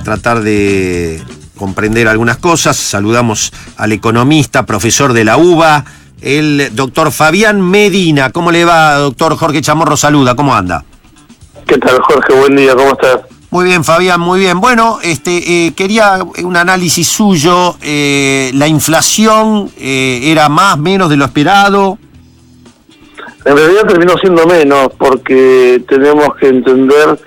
tratar de comprender algunas cosas. Saludamos al economista, profesor de la UBA, el doctor Fabián Medina. ¿Cómo le va, doctor? Jorge Chamorro saluda, ¿cómo anda? ¿Qué tal, Jorge? Buen día, ¿cómo estás? Muy bien, Fabián, muy bien. Bueno, quería un análisis suyo. ¿La inflación era más, menos de lo esperado? En realidad terminó siendo menos, porque tenemos que entender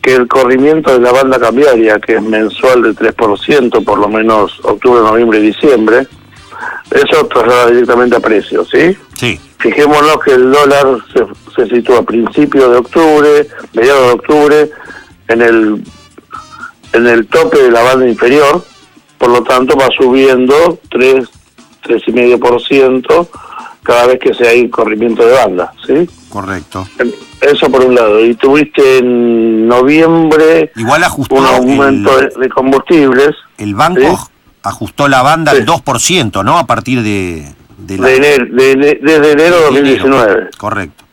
que el corrimiento de la banda cambiaria, que es mensual de 3%, por lo menos octubre, noviembre y diciembre, eso traslada directamente a precios, ¿sí? Sí. Fijémonos que el dólar se sitúa a principios de octubre, mediados de octubre, en el tope de la banda inferior, por lo tanto va subiendo 3,5% cada vez que se hay corrimiento de banda, ¿sí? Correcto. Eso por un lado. Y tuviste en noviembre igual ajustó un aumento de combustibles. El banco, ¿sí?, ajustó la banda al 2%, ¿no? A partir desde enero de 2019. Correcto.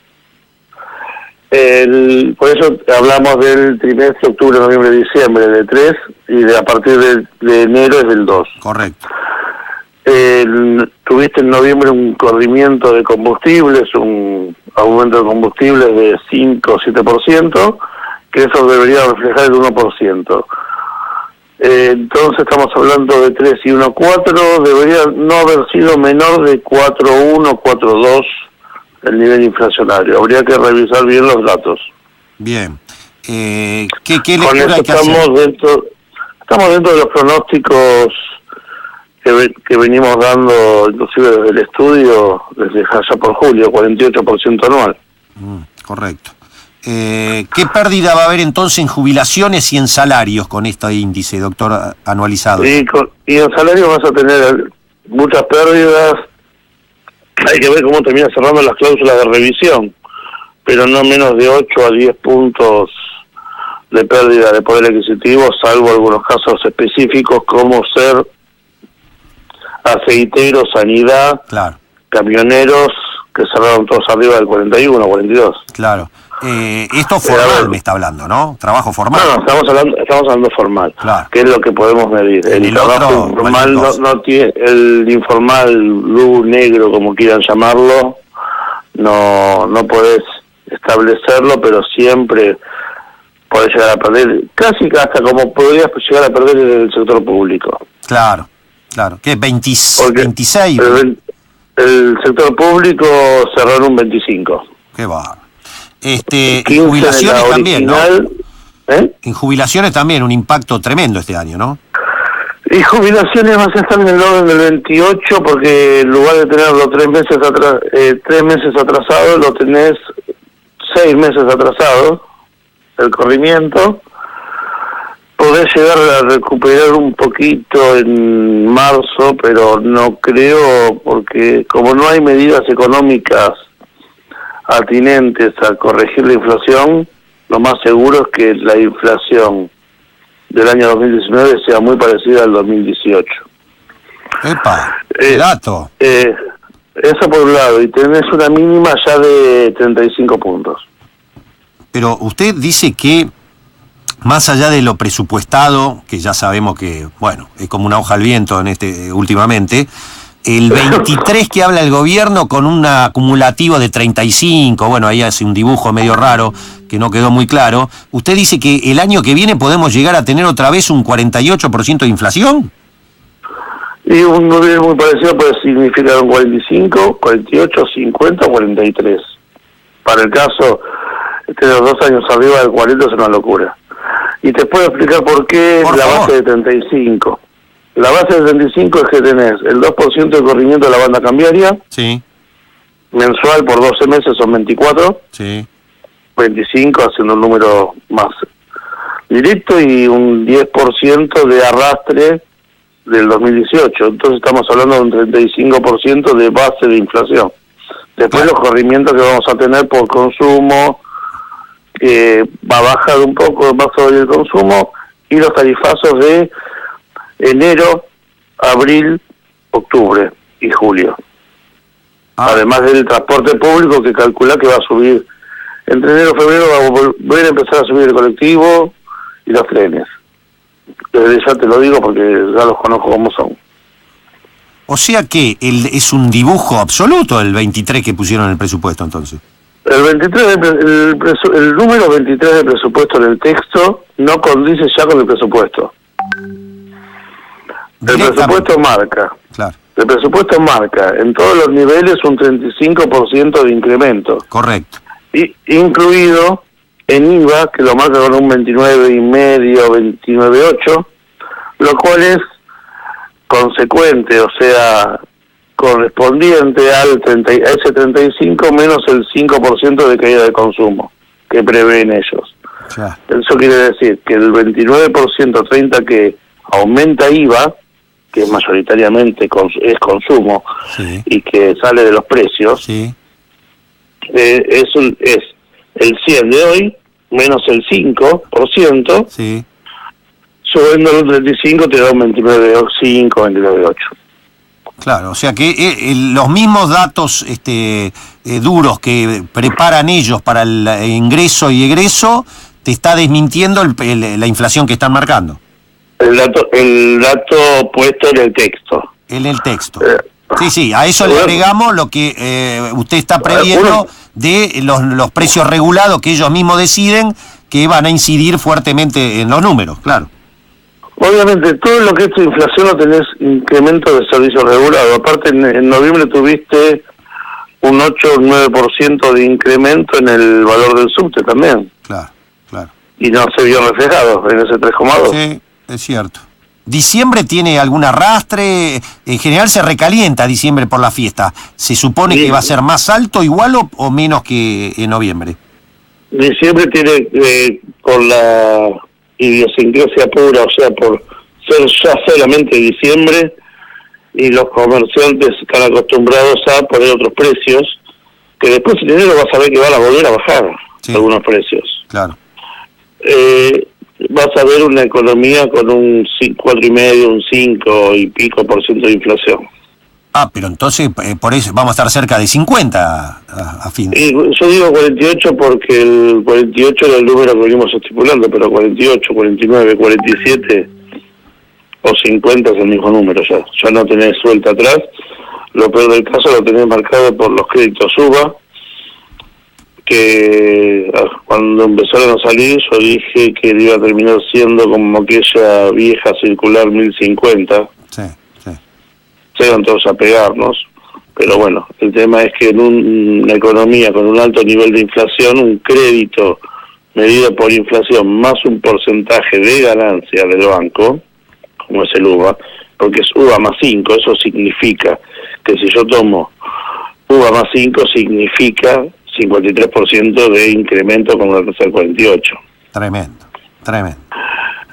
Por eso hablamos del trimestre octubre, noviembre, diciembre de 3, y a partir de enero es del 2. Correcto. Tuviste en noviembre un corrimiento de combustibles, un aumento de combustibles de 5 o 7%, que eso debería reflejar el 1%. Entonces estamos hablando de 3 y 1,4, debería no haber sido menor de 4,1, 4,2 el nivel inflacionario. Habría que revisar bien los datos. Bien. ¿Qué con eso hay que hacer? Estamos dentro de los pronósticos que venimos dando, inclusive desde el estudio, desde allá por julio, 48% anual. Correcto. ¿Qué pérdida va a haber entonces en jubilaciones y en salarios con este índice, doctor, anualizado? Y en salarios vas a tener muchas pérdidas. Hay que ver cómo termina cerrando las cláusulas de revisión, pero no menos de 8 a 10 puntos de pérdida de poder adquisitivo, salvo algunos casos específicos como ser aceiteros, sanidad, claro, camioneros, que cerraron todos arriba del 41, 42. Claro. Esto formal me está hablando, ¿no? Trabajo formal. No, estamos hablando formal, claro, que es lo que podemos medir. El trabajo informal no tiene, el informal, luz, negro, como quieran llamarlo, no podés establecerlo, pero siempre podés llegar a perder, casi hasta como podrías llegar a perder en el sector público. Claro. ¿Qué? 26. El sector público cerró en un 25. Qué va. Y jubilaciones también, ¿no? En jubilaciones también un impacto tremendo este año, ¿no? Y jubilaciones vas a estar en el orden del 28, porque en lugar de tenerlo 3 meses atrasado, lo tenés 6 meses atrasado, el corrimiento. Podés llegar a recuperar un poquito en marzo, pero no creo, porque como no hay medidas económicas atinentes a corregir la inflación, lo más seguro es que la inflación del año 2019 sea muy parecida al 2018. ¡Epa! ¡Qué dato! Eso por un lado, y tenés una mínima ya de 35 puntos. Pero usted dice que, más allá de lo presupuestado, que ya sabemos que, bueno, es como una hoja al viento últimamente, el 23 que habla el gobierno con un acumulativo de 35, bueno, ahí hace un dibujo medio raro que no quedó muy claro. ¿Usted dice que el año que viene podemos llegar a tener otra vez un 48% de inflación? Y un nivel muy parecido puede significar un 45, 48, 50 o 43. Para el caso de los 2 años arriba del 40 es una locura. Y te puedo explicar por qué la base de 35. La base de 35 es que tenés el 2% de corrimiento de la banda cambiaria. Sí. Mensual por 12 meses son 24. Sí. 25 haciendo un número más directo y un 10% de arrastre del 2018. Entonces estamos hablando de un 35% de base de inflación. Después los corrimientos que vamos a tener por consumo, va a bajar un poco más sobre el consumo, y los tarifazos de enero, abril, octubre y julio. Además del transporte público, que calcula que va a subir. Entre enero y febrero va a volver a empezar a subir el colectivo y los trenes. Desde ya te lo digo porque ya los conozco como son. O sea que es un dibujo absoluto el 23 que pusieron en el presupuesto, entonces. El 23 el número 23 del presupuesto en el texto no condice ya con el presupuesto. El presupuesto marca. Claro. El presupuesto marca en todos los niveles un 35% de incremento. Correcto. Y, incluido en IVA, que lo marca con un 29,5, 29,8, lo cual es consecuente, o sea, correspondiente a ese 35 menos el 5% de caída de consumo que prevén ellos. Claro. Eso quiere decir que el 29%, 30 que aumenta IVA, que mayoritariamente es consumo, sí, y que sale de los precios, sí, es el 100 de hoy menos el 5%, sí. subiendo el 35 te da un 29,5, 29,8. Claro, o sea que los mismos datos duros que preparan ellos para el ingreso y egreso te está desmintiendo la inflación que están marcando. El dato puesto en el texto. En el texto. Sí, a eso le agregamos lo que usted está previendo de los precios regulados que ellos mismos deciden que van a incidir fuertemente en los números, claro. Obviamente, todo lo que es tu inflación lo tenés incremento de servicio regulado. Aparte, en noviembre tuviste un 8 o 9% de incremento en el valor del subte también. Claro. Y no se vio reflejado en ese 3,2. Sí, es cierto. ¿Diciembre tiene algún arrastre? En general se recalienta diciembre por la fiesta. ¿Se supone que va a ser más alto, igual o menos que en noviembre? Diciembre tiene, por la idiosincrasia pura, o sea, por ser ya solamente diciembre, y los comerciantes están acostumbrados a poner otros precios, que después en enero vas a ver que van a volver a bajar algunos precios. Claro. Vas a ver una economía con un 4,5, un 5 y pico % de inflación. Pero entonces por eso vamos a estar cerca de 50 a fin. Y yo digo 48 porque el 48 era el número que venimos estipulando, pero 48, 49, 47 o 50 es el mismo número ya no tenés suelta atrás. Lo peor del caso lo tenés marcado por los créditos UVA, que cuando empezaron a salir yo dije que iba a terminar siendo como aquella vieja circular 1050. Sí. Llegan todos a pegarnos, pero bueno, el tema es que en una economía con un alto nivel de inflación, un crédito medido por inflación más un porcentaje de ganancia del banco, como es el UVA, porque es UVA más 5, eso significa que si yo tomo UVA más 5 significa 53% de incremento con la tasa del 48. Tremendo.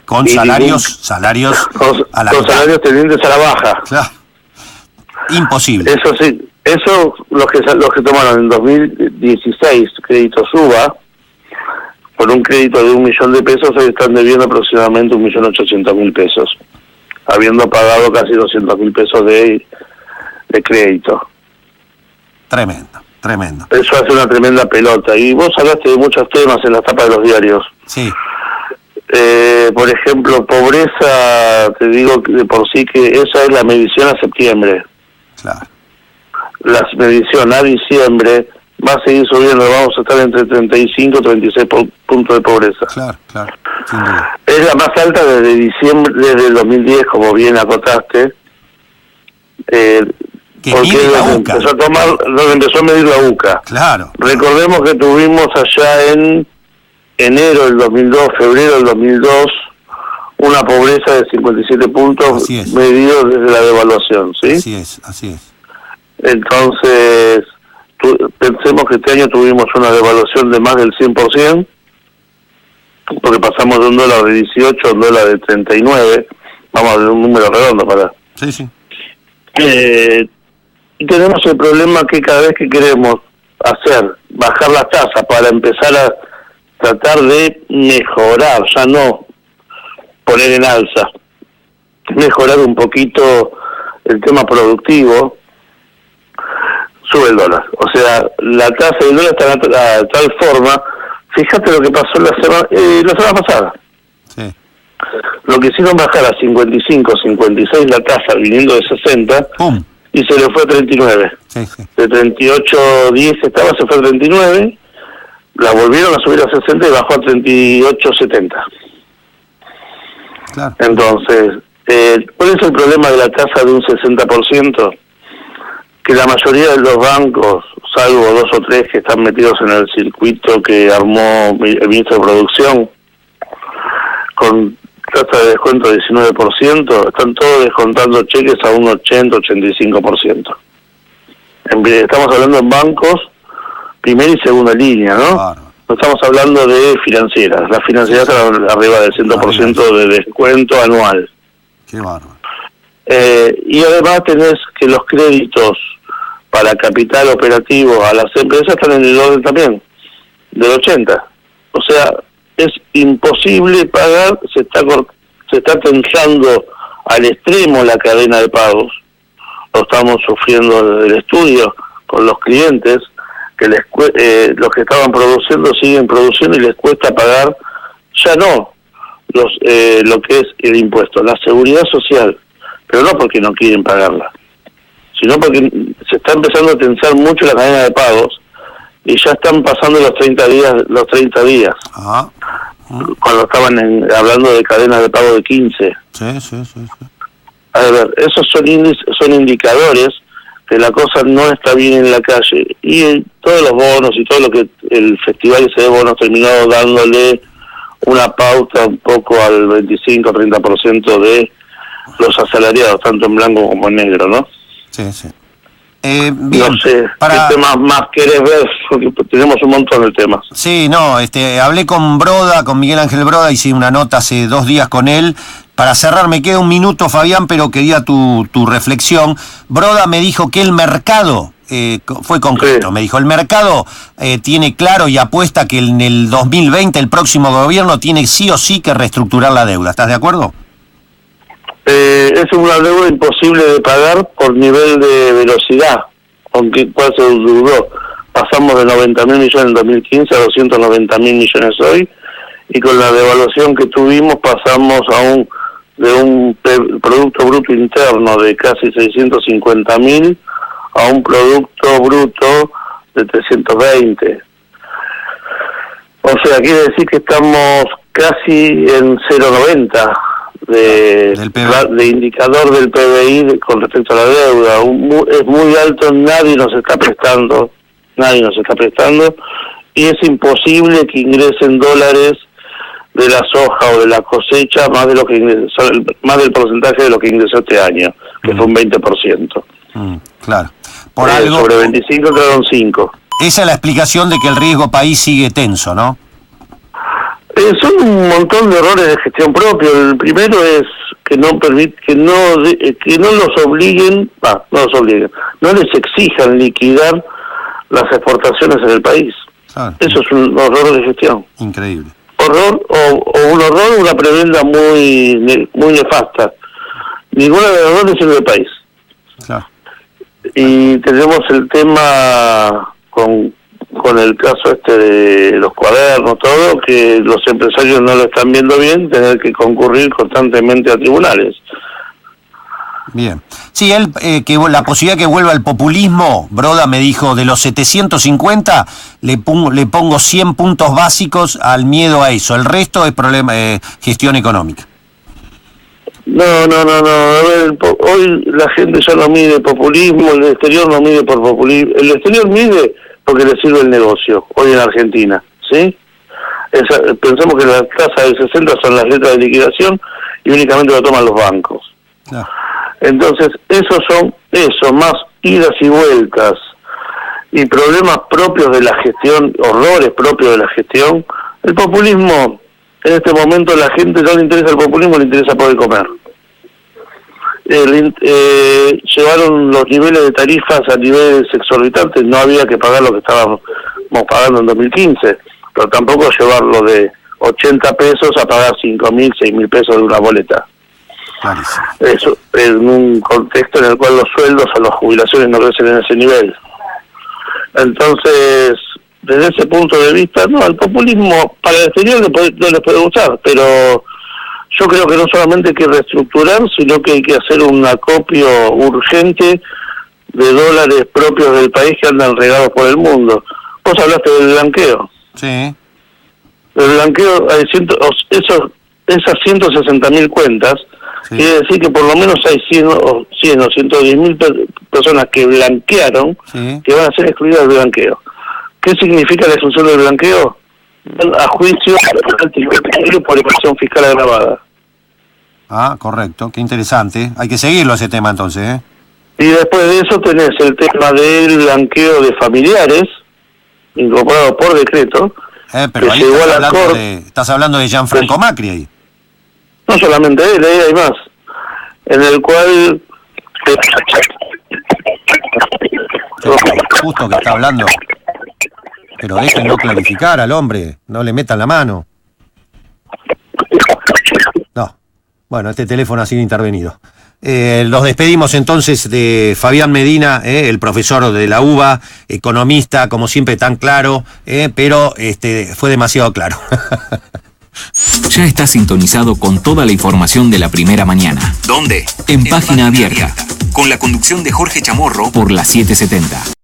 Con salarios a la con mitad. salarios tendientes a la baja. Claro. Imposible. Eso sí, eso los que tomaron en 2016 créditos UVA, por un crédito de 1 millón de pesos, hoy están debiendo aproximadamente 1.800.000 pesos, habiendo pagado casi 200.000 pesos de crédito. Tremendo. Eso hace una tremenda pelota. Y vos hablaste de muchos temas en las tapas de los diarios. Sí. Por ejemplo, pobreza, te digo de por sí que esa es la medición a septiembre. Claro. La medición a diciembre va a seguir subiendo, vamos a estar entre 35 y 36 puntos de pobreza. Claro, sin duda. Es la más alta desde diciembre, desde el 2010, como bien acotaste. Porque donde empezó a medir la UCA. Claro. Recordemos que tuvimos allá en enero del 2002, febrero del 2002, una pobreza de 57 puntos medidos desde la devaluación, ¿sí? Así es. Entonces, pensemos que este año tuvimos una devaluación de más del 100%, porque pasamos de un dólar de 18 a un dólar de 39, vamos a ver un número redondo para... Sí. Y tenemos el problema que cada vez que queremos bajar las tasas para empezar a tratar de mejorar, ya no poner en alza, mejorar un poquito el tema productivo, sube el dólar. O sea, la tasa del dólar está de tal forma, fíjate lo que pasó la semana pasada. Sí. Lo quisieron bajar a 55, 56 la tasa viniendo de 60, ¡pum! y se le fue a 39. Sí, sí. De 38.10 estaba, se fue a 39, la volvieron a subir a 60 y bajó a 38.70. Claro. Entonces, ¿cuál es el problema de la tasa de un 60%? Que la mayoría de los bancos, salvo 2 o 3 que están metidos en el circuito que armó el ministro de Producción, con tasa de descuento de 19%, están todos descontando cheques a un 80-85%. Estamos hablando en bancos primera y segunda línea, ¿no? Claro. No estamos hablando de financieras. Las financieras están arriba del 100% de descuento anual. Qué bárbaro. Y además tenés que los créditos para capital operativo a las empresas están en el orden también, del 80. O sea, es imposible pagar, se está tensando al extremo la cadena de pagos. Lo estamos sufriendo desde el estudio con los clientes, que los que estaban produciendo siguen produciendo y les cuesta pagar, ya no lo que es el impuesto, la seguridad social, pero no porque no quieren pagarla, sino porque se está empezando a tensar mucho la cadena de pagos y ya están pasando los 30 días. Ajá. Cuando estaban hablando de cadenas de pago de 15. Sí. A ver, esos son indicadores que la cosa no está bien en la calle. Y todos los bonos y todo lo que el Festival ese de Bonos terminó dándole una pauta un poco al 25-30% de los asalariados, tanto en blanco como en negro, ¿no? Sí. Bien, no sé, ¿qué temas más querés ver? Porque tenemos un montón de temas. Sí, no, hablé con Broda, con Miguel Ángel Broda, hice una nota hace 2 días con él. Para cerrar, me queda un minuto, Fabián, pero quería tu reflexión. Broda me dijo que el mercado, fue concreto, sí. Me dijo, el mercado tiene claro y apuesta que en el 2020 el próximo gobierno tiene sí o sí que reestructurar la deuda. ¿Estás de acuerdo? Es una deuda imposible de pagar por nivel de velocidad, aunque cuál se dudó. Pasamos de 90.000 millones en 2015 a 290.000 millones hoy, y con la devaluación que tuvimos pasamos de un Producto Bruto Interno de casi 650.000 a un Producto Bruto de 320. O sea, quiere decir que estamos casi en 0,90 de indicador del PBI con respecto a la deuda. Es muy alto, nadie nos está prestando, y es imposible que ingresen dólares de la soja o de la cosecha más del porcentaje de lo que ingresó este año, que fue un 20%. Claro. Por algo, sobre 25 quedaron 5. Esa es la explicación de que el riesgo país sigue tenso, ¿no? Son un montón de errores de gestión propio. El primero es que no les exijan liquidar las exportaciones en el país. Claro. Eso es un horror de gestión. Increíble. Horror o un horror o una prebenda muy nefasta. Ninguna de las dos le sirve al país. Claro. Y tenemos el tema con el caso de los cuadernos, todo, que los empresarios no lo están viendo bien, tener que concurrir constantemente a tribunales. Bien. Sí, que la posibilidad que vuelva el populismo, Broda me dijo, de los 750, le pongo 100 puntos básicos al miedo a eso. El resto es problema gestión económica. No. A ver, hoy la gente ya no mide populismo, el exterior no mide por populismo. El exterior mide porque le sirve el negocio, hoy en Argentina, ¿sí? Pensamos que las tasas del 60 son las letras de liquidación y únicamente lo toman los bancos. No. Entonces, más idas y vueltas y problemas propios de la gestión, horrores propios de la gestión. El populismo, en este momento la gente no le interesa el populismo, le interesa poder comer. Llevaron los niveles de tarifas a niveles exorbitantes, no había que pagar lo que estábamos pagando en 2015, pero tampoco llevarlo de 80 pesos a pagar 5.000, 6.000 pesos de una boleta. Clarísimo. Eso en un contexto en el cual los sueldos o las jubilaciones no crecen en ese nivel. Entonces, desde ese punto de vista, no, el populismo para el exterior no les puede gustar, pero yo creo que no solamente hay que reestructurar, sino que hay que hacer un acopio urgente de dólares propios del país que andan regados por el mundo. Vos hablaste del blanqueo. Sí. El blanqueo, hay esas 160.000 cuentas, Sí. quiere decir que por lo menos hay 100 o 110.000 personas que blanquearon, Sí. que van a ser excluidas del blanqueo. ¿Qué significa la exclusión del blanqueo? A juicio por evasión fiscal agravada. Ah, correcto, qué interesante. Hay que seguirlo ese tema entonces, ¿eh? Y después de eso tenés el tema del blanqueo de familiares, incorporado por decreto, Pero que ahí llegó estás a la hablando, Corte. estás hablando de Gianfranco Macri ahí. No solamente él, ahí hay más, en el cual... Justo que está hablando. Pero déjenlo clarificar al hombre, no le metan la mano. No. Bueno, este teléfono ha sido intervenido. Los despedimos entonces de Fabián Medina, el profesor de la UBA, economista, como siempre tan claro, pero fue demasiado claro. Ya está sintonizado con toda la información de la primera mañana. ¿Dónde? En Página Abierta. Con la conducción de Jorge Chamorro Por la 770.